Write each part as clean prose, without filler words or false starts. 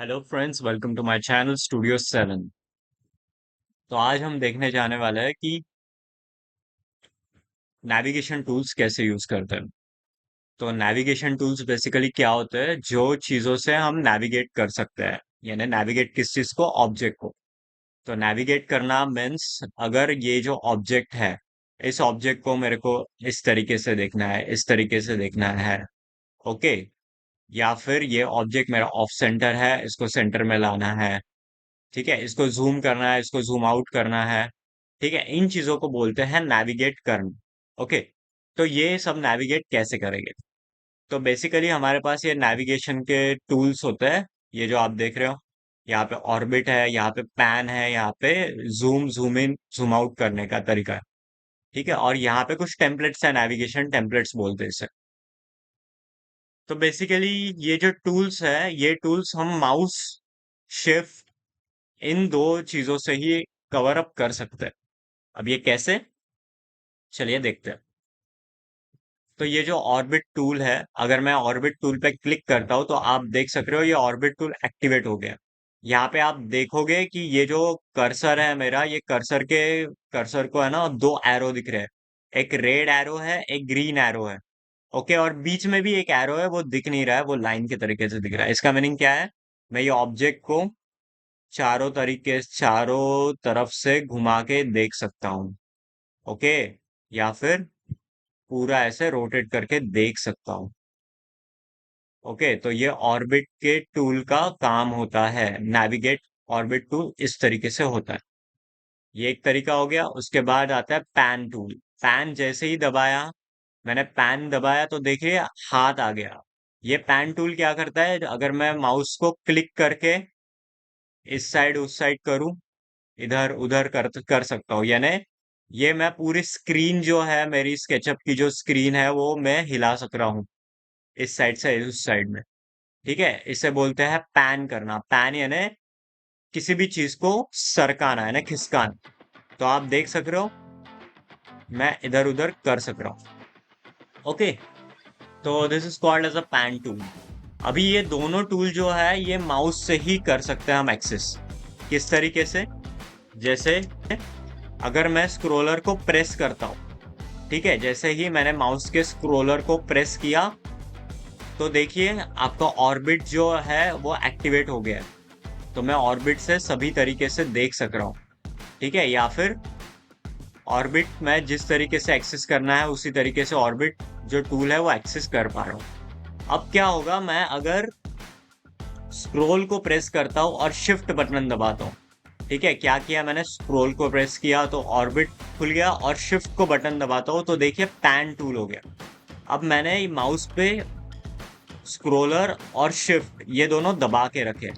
Hello friends, welcome to my channel studio 7। तो आज हम देखने जाने वाले हैं कि नेविगेशन टूल्स कैसे यूज करते हैं। तो नेविगेशन टूल्स बेसिकली क्या होते हैं, जो चीजों से हम नेविगेट कर सकते हैं। यानी नेविगेट किस चीज को? ऑब्जेक्ट को। तो नेविगेट करना मीन्स अगर ये जो ऑब्जेक्ट है, इस ऑब्जेक्ट को मेरे को इस तरीके से देखना है, इस तरीके से देखना है। ओके। या फिर ये ऑब्जेक्ट मेरा ऑफ सेंटर है, इसको सेंटर में लाना है। ठीक है, इसको जूम करना है, इसको जूम आउट करना है। ठीक है, इन चीजों को बोलते हैं नेविगेट करना। ओके। तो ये सब नेविगेट कैसे करेंगे? तो बेसिकली हमारे पास ये नेविगेशन के टूल्स होते हैं। ये जो आप देख रहे हो, यहाँ पे ऑर्बिट है, यहाँ पे पैन है, यहाँ पे zoom zoom in zoom out करने का तरीका है। ठीक है, और यहाँ पे कुछ टेम्पलेट्स है, नेविगेशन टेम्पलेट्स बोलते हैं इसे। तो बेसिकली ये जो टूल्स है, ये टूल्स हम माउस शिफ्ट इन दो चीजों से ही कवर अप कर सकते हैं। अब ये कैसे? चलिए देखते हैं। तो ये जो ऑर्बिट टूल है, अगर मैं ऑर्बिट टूल पे क्लिक करता हूं तो आप देख सक रहे हो ये ऑर्बिट टूल एक्टिवेट हो गया। यहाँ पे आप देखोगे कि ये जो कर्सर है मेरा, ये कर्सर को है ना, दो एरो दिख रहे हैं। एक रेड एरो है, एक ग्रीन एरो है। ओके, और बीच में भी एक एरो है, वो दिख नहीं रहा है, वो लाइन के तरीके से दिख रहा है। इसका मीनिंग क्या है? मैं ये ऑब्जेक्ट को चारों तरफ से घुमा के देख सकता हूँ। ओके। या फिर पूरा ऐसे रोटेट करके देख सकता हूँ। ओके, तो ये ऑर्बिट के टूल का काम होता है। नेविगेट ऑर्बिट टूल इस तरीके से होता है। ये एक तरीका हो गया। उसके बाद आता है पैन टूल। पैन जैसे ही दबाया, मैंने पैन दबाया तो देखिए हाथ आ गया। ये पैन टूल क्या करता है, अगर मैं माउस को क्लिक करके इस साइड उस साइड करूं, इधर उधर कर सकता हूँ। यानी ये मैं पूरी स्क्रीन जो है, मेरी स्केचअप की जो स्क्रीन है, वो मैं हिला सक रहा हूँ इस साइड से उस साइड में। ठीक है, इसे बोलते हैं पैन करना। पैन यानी किसी भी चीज को सरकाना है ना, खिसकाना। तो आप देख सक रहे हो, मैं इधर उधर कर सक रहा हूँ। ओके। तो this is called as a pan tool. अभी ये दोनों टूल जो है, ये माउस से ही कर सकते हैं हम एक्सेस। किस तरीके से? जैसे अगर मैं स्क्रोलर को प्रेस करता हूँ, ठीक है, जैसे ही मैंने माउस के स्क्रोलर को प्रेस किया तो देखिए आपका ऑर्बिट जो है वो एक्टिवेट हो गया है। तो मैं ऑर्बिट से सभी तरीके से देख सक रहा हूँ। ठीक है, या फिर ऑर्बिट मैं जिस तरीके से एक्सेस करना है उसी तरीके से ऑर्बिट जो टूल है वो एक्सेस कर पा रहा हूँ। अब क्या होगा, मैं अगर स्क्रोल को प्रेस करता हूँ और शिफ्ट बटन दबाता हूँ। ठीक है, क्या किया मैंने? स्क्रोल को प्रेस किया तो ऑर्बिट खुल गया, और शिफ्ट को बटन दबाता हूँ तो देखिए पैन टूल हो गया। अब मैंने माउस पे स्क्रोलर और शिफ्ट ये दोनों दबा के रखे।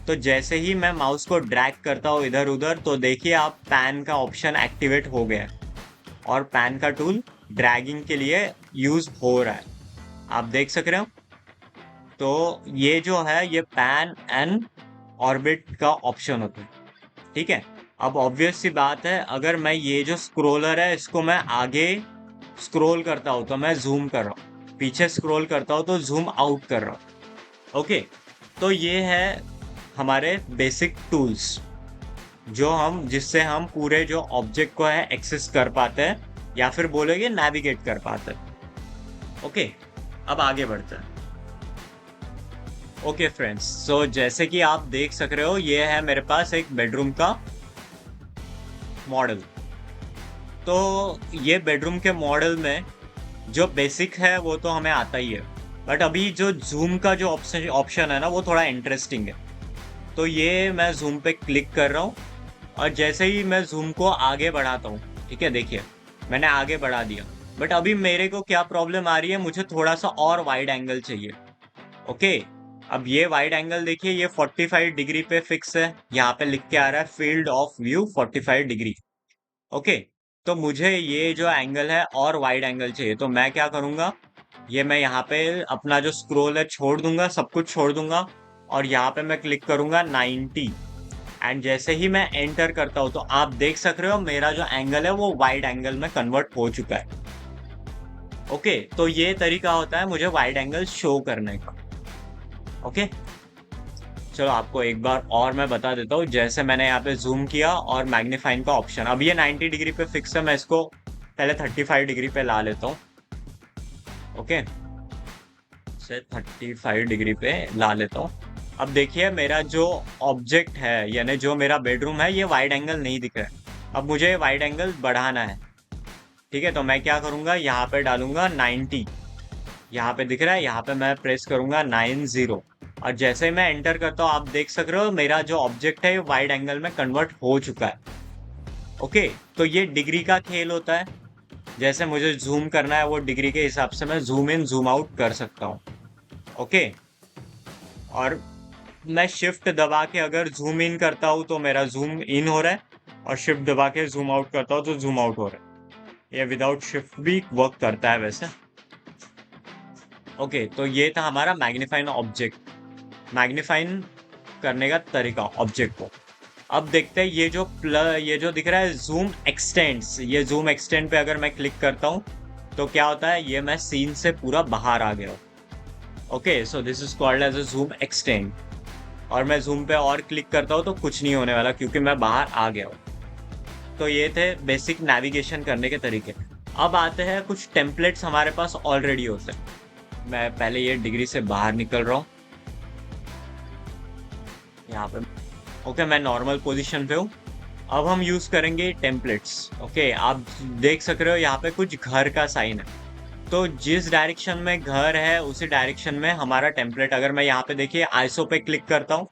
तो जैसे ही मैं माउस को ड्रैग करता हूँ इधर उधर, तो देखिए आप पैन का ऑप्शन एक्टिवेट हो गया है और पैन का टूल ड्रैगिंग के लिए यूज हो रहा है। आप देख सक रहे हो। तो ये जो है, ये पैन एंड ऑर्बिट का ऑप्शन होता है। ठीक है। अब ऑब्वियस सी बात है, अगर मैं ये जो स्क्रोलर है इसको मैं आगे स्क्रोल करता हूँ तो मैं जूम कर रहा हूँ, पीछे स्क्रोल करता हूँ तो जूम आउट कर रहा हूँ। ओके। तो ये है हमारे बेसिक टूल्स, जो हम जिससे हम पूरे जो ऑब्जेक्ट को है एक्सेस कर पाते हैं, या फिर बोलेंगे नेविगेट कर पाते हैं। ओके। अब आगे बढ़ते हैं। ओके फ्रेंड्स, सो जैसे कि आप देख सक रहे हो, ये है मेरे पास एक बेडरूम का मॉडल। तो ये बेडरूम के मॉडल में जो बेसिक है वो तो हमें आता ही है, बट अभी जो जूम का जो ऑप्शन है ना, वो थोड़ा इंटरेस्टिंग है। तो ये मैं जूम पे क्लिक कर रहा हूँ, और जैसे ही मैं जूम को आगे बढ़ाता हूँ, ठीक है, देखिए मैंने आगे बढ़ा दिया। बट अभी मेरे को क्या प्रॉब्लम आ रही है, मुझे थोड़ा सा और वाइड एंगल चाहिए। ओके। अब ये वाइड एंगल देखिए, ये 45 डिग्री पे फिक्स है। यहाँ पे लिख के आ रहा है field of view 45 degree. Okay. तो मुझे ये जो एंगल है और वाइड एंगल चाहिए, तो मैं क्या करूंगा, ये मैं यहाँ पे अपना जो स्क्रोल है छोड़ दूंगा, सब कुछ छोड़ दूंगा, और यहाँ पे मैं क्लिक करूंगा 90। एंड जैसे ही मैं एंटर करता हूँ तो आप देख सक रहे हो मेरा जो एंगल है वो वाइड एंगल में कन्वर्ट हो चुका है। ओके। तो ये तरीका होता है मुझे वाइड एंगल शो करने का। ओके। चलो आपको एक बार और मैं बता देता हूँ। जैसे मैंने यहाँ पे जूम किया और मैग्नीफाइंग का ऑप्शन, अब ये 90 डिग्री पे फिक्स है, मैं इसको पहले 35 डिग्री पे ला लेता हूँ। ओके, से 35 डिग्री पे ला लेता हूँ। अब देखिए मेरा जो ऑब्जेक्ट है, यानी जो मेरा बेडरूम है, ये वाइड एंगल नहीं दिख रहा है। अब मुझे वाइड एंगल बढ़ाना है। ठीक है, तो मैं क्या करूंगा, यहाँ पे डालूंगा 90। यहाँ पे दिख रहा है, यहाँ पे मैं प्रेस करूंगा 90, और जैसे ही मैं एंटर करता हूँ आप देख सक रहे हो मेरा जो ऑब्जेक्ट है वाइड एंगल में कन्वर्ट हो चुका है। ओके, तो ये डिग्री का खेल होता है। जैसे मुझे जूम करना है वो डिग्री के हिसाब से मैं जूम इन जूम आउट कर सकता हूँ। ओके, और मैं शिफ्ट दबा के अगर जूम इन करता हूँ तो मेरा जूम इन हो रहा है, और शिफ्ट दबा के जूम आउट करता हूँ तो जूम आउट हो रहा है। ये विदाउट शिफ्ट भी वर्क करता है वैसे। ओके, तो ये था हमारा मैग्नीफाइंग ऑब्जेक्ट, मैग्नीफाइंग करने का तरीका ऑब्जेक्ट को। अब देखते हैं ये जो दिख रहा है जूम एक्सटेंड्स, ये जूम एक्सटेंड पे अगर मैं क्लिक करता हूँ तो क्या होता है, ये मैं सीन से पूरा बाहर आ गया हूँ। Okay, so this is called as a zoom extend. और मैं जूम पे और क्लिक करता हूँ तो कुछ नहीं होने वाला क्योंकि मैं बाहर आ गया हूँ। तो ये थे बेसिक नेविगेशन करने के तरीके। अब आते हैं कुछ टेम्पलेट्स हमारे पास ऑलरेडी होते हैं। मैं पहले ये डिग्री से बाहर निकल रहा हूँ यहाँ पे। ओके, मैं नॉर्मल पोजीशन पे हूँ। अब हम यूज करेंगे टेम्पलेट्स। ओके, आप देख सक रहे हो यहाँ पे कुछ घर का साइन है, तो जिस डायरेक्शन में घर है उसी डायरेक्शन में हमारा टेम्पलेट। अगर मैं यहाँ पे देखिए आइसो पे क्लिक करता हूँ,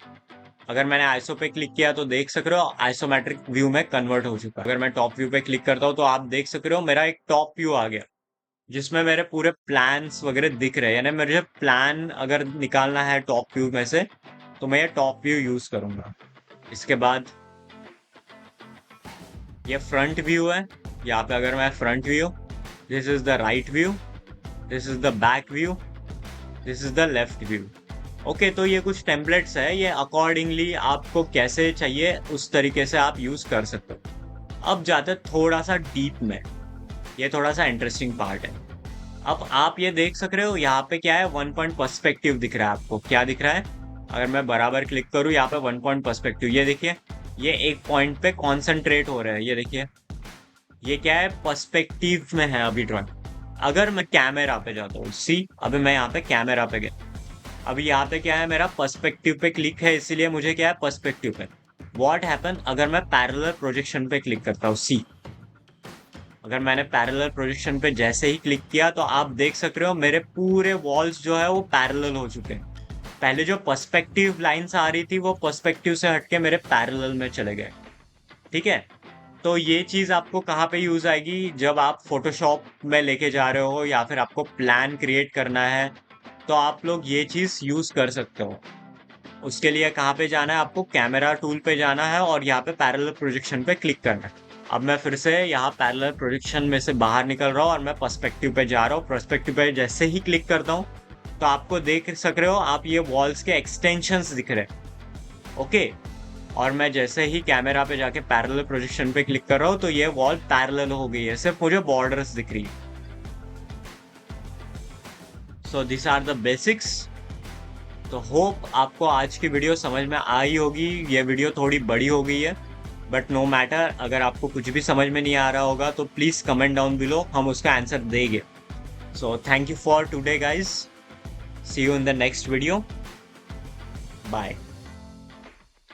अगर मैंने आइसो पे क्लिक किया तो देख सक रहे हो आइसोमेट्रिक व्यू में कन्वर्ट हो चुका है। अगर मैं टॉप व्यू पे क्लिक करता हूँ तो आप देख सक रहे हो मेरा एक टॉप व्यू आ गया, जिसमें मेरे पूरे प्लान्स वगैरह दिख रहे हैं। यानी मुझे प्लान अगर निकालना है टॉप व्यू में से तो मैं ये टॉप व्यू यूज करूंगा। इसके बाद ये फ्रंट व्यू है। यहाँ पे अगर मैं front view, this is the right view, this is the back view, this is the left view. Okay, तो ये कुछ टेम्पलेट्स है, ये अकॉर्डिंगली आपको कैसे चाहिए उस तरीके से आप यूज कर सकते हो। अब जाते थोड़ा सा डीप में, ये थोड़ा सा इंटरेस्टिंग पार्ट है। अब आप ये देख सक रहे हो यहाँ पे क्या है, 1 पॉइंट पर्सपेक्टिव दिख रहा है। आपको क्या दिख रहा है, अगर मैं बराबर क्लिक करूँ यहाँ पे 1 पॉइंट पर्सपेक्टिव, ये देखिए ये एक पॉइंट पे कॉन्सेंट्रेट हो रहा है। ये देखिए ये क्या है, पर्सपेक्टिव में है अभी ड्रॉइंग। अगर मैं कैमरा पे जाता हूँ, सी अभी मैं यहाँ पे कैमरा पे गया, अभी यहाँ पे क्या है, मेरा पर्सपेक्टिव पे क्लिक है, इसीलिए मुझे क्या है पर्सपेक्टिव पे। व्हाट हैपन अगर मैं पैरेलल प्रोजेक्शन पे क्लिक करता हूँ, सी अगर मैंने पैरेलल प्रोजेक्शन पे जैसे ही क्लिक किया तो आप देख सक रहे हो मेरे पूरे वॉल्स जो है वो पैरेलल हो चुके हैं। पहले जो पर्सपेक्टिव लाइंस आ रही थी वो पर्सपेक्टिव से हटके मेरे पैरेलल में चले गए। ठीक है, तो ये चीज आपको कहाँ पे यूज आएगी, जब आप फोटोशॉप में लेके जा रहे हो या फिर आपको प्लान क्रिएट करना है तो आप लोग ये चीज यूज कर सकते हो। उसके लिए कहाँ पे जाना है, आपको कैमरा टूल पे जाना है और यहाँ पे पैरेलल प्रोजेक्शन पे क्लिक करना है। अब मैं फिर से यहाँ पैरेलल प्रोजेक्शन में से बाहर निकल रहा हूँ और मैं पर्सपेक्टिव पे जा रहा हूँ। पर्सपेक्टिव पे जैसे ही क्लिक करता हूँ तो आपको देख सक रहे हो आप ये वॉल्स के एक्सटेंशंस दिख रहे हैं। ओके, और मैं जैसे ही कैमरा पे जाके पैरेलल प्रोजेक्शन पे क्लिक कर रहा हूँ तो ये वॉल पैरेलल हो गई है, सिर्फ मुझे बॉर्डर्स दिख रही है। So this are the basics. तो होप आपको आज की वीडियो समझ में आई होगी। ये वीडियो थोड़ी बड़ी हो गई है, बट नो मैटर, अगर आपको कुछ भी समझ में नहीं आ रहा होगा तो प्लीज कमेंट डाउन बिलो, हम उसका आंसर देंगे। So thank you for today guys, see you in the next video, bye.